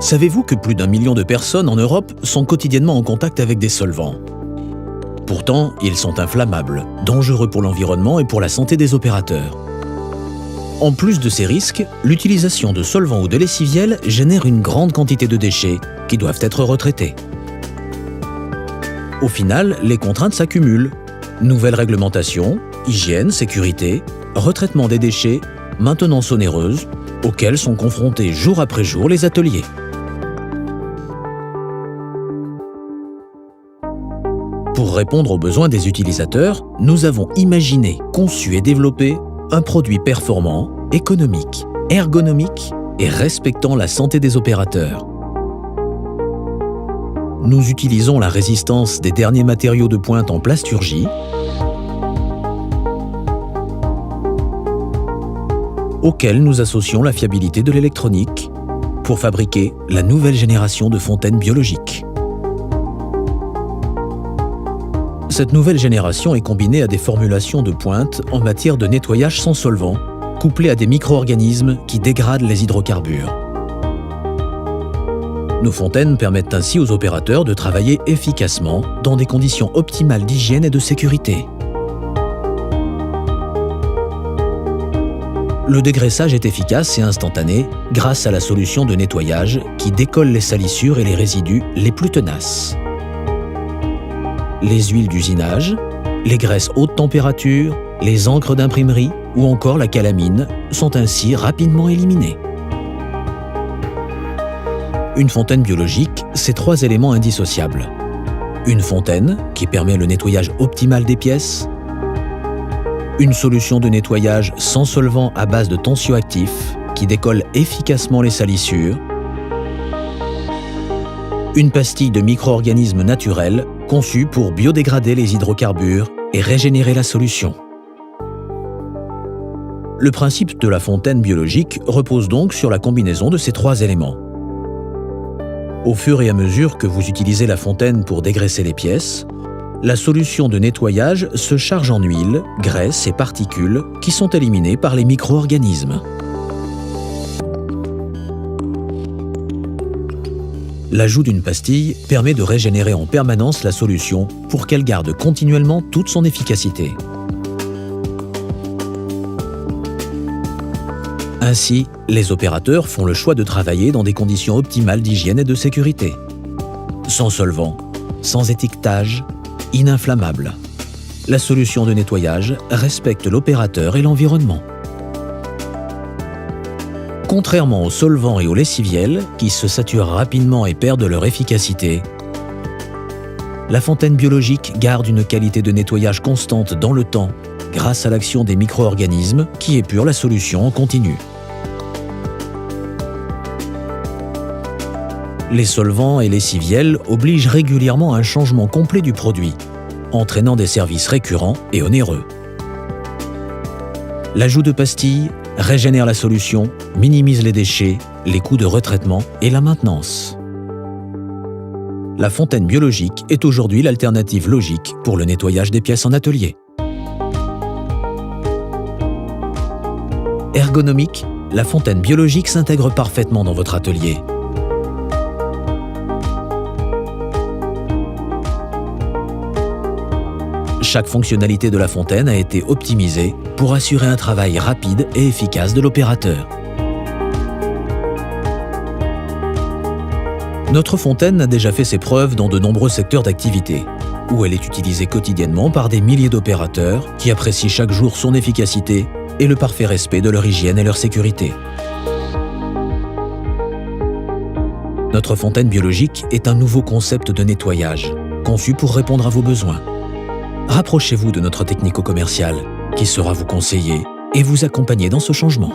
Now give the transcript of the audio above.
Savez-vous que plus d'1 million de personnes en Europe sont quotidiennement en contact avec des solvants? Pourtant, ils sont inflammables, dangereux pour l'environnement et pour la santé des opérateurs. En plus de ces risques, l'utilisation de solvants ou de lessiviels génère une grande quantité de déchets qui doivent être retraités. Au final, les contraintes s'accumulent. Nouvelles réglementations, hygiène, sécurité, retraitement des déchets, maintenance onéreuse, auxquelles sont confrontés jour après jour les ateliers. Pour répondre aux besoins des utilisateurs, nous avons imaginé, conçu et développé un produit performant, économique, ergonomique et respectant la santé des opérateurs. Nous utilisons la résistance des derniers matériaux de pointe en plasturgie, auxquels nous associons la fiabilité de l'électronique pour fabriquer la nouvelle génération de fontaines biologiques. Cette nouvelle génération est combinée à des formulations de pointe en matière de nettoyage sans solvant, couplées à des micro-organismes qui dégradent les hydrocarbures. Nos fontaines permettent ainsi aux opérateurs de travailler efficacement dans des conditions optimales d'hygiène et de sécurité. Le dégraissage est efficace et instantané grâce à la solution de nettoyage qui décolle les salissures et les résidus les plus tenaces. Les huiles d'usinage, les graisses haute température, les encres d'imprimerie ou encore la calamine sont ainsi rapidement éliminées. Une fontaine biologique, c'est 3 éléments indissociables. Une fontaine qui permet le nettoyage optimal des pièces, une solution de nettoyage sans solvant à base de tensioactifs qui décolle efficacement les salissures, une pastille de micro-organismes naturels conçue pour biodégrader les hydrocarbures et régénérer la solution. Le principe de la fontaine biologique repose donc sur la combinaison de ces 3 éléments. Au fur et à mesure que vous utilisez la fontaine pour dégraisser les pièces, la solution de nettoyage se charge en huile, graisse et particules qui sont éliminées par les micro-organismes. L'ajout d'une pastille permet de régénérer en permanence la solution pour qu'elle garde continuellement toute son efficacité. Ainsi, les opérateurs font le choix de travailler dans des conditions optimales d'hygiène et de sécurité. Sans solvant, sans étiquetage, ininflammable. La solution de nettoyage respecte l'opérateur et l'environnement. Contrairement aux solvants et aux lessiviels, qui se saturent rapidement et perdent leur efficacité, la fontaine biologique garde une qualité de nettoyage constante dans le temps grâce à l'action des micro-organismes qui épurent la solution en continu. Les solvants et lessiviels obligent régulièrement à un changement complet du produit, entraînant des services récurrents et onéreux. L'ajout de pastilles régénère la solution, minimise les déchets, les coûts de retraitement et la maintenance. La fontaine biologique est aujourd'hui l'alternative logique pour le nettoyage des pièces en atelier. Ergonomique, la fontaine biologique s'intègre parfaitement dans votre atelier. Chaque fonctionnalité de la fontaine a été optimisée pour assurer un travail rapide et efficace de l'opérateur. Notre fontaine a déjà fait ses preuves dans de nombreux secteurs d'activité, où elle est utilisée quotidiennement par des milliers d'opérateurs qui apprécient chaque jour son efficacité et le parfait respect de leur hygiène et leur sécurité. Notre fontaine biologique est un nouveau concept de nettoyage, conçu pour répondre à vos besoins. Rapprochez-vous de notre technico-commercial, qui saura vous conseiller et vous accompagner dans ce changement.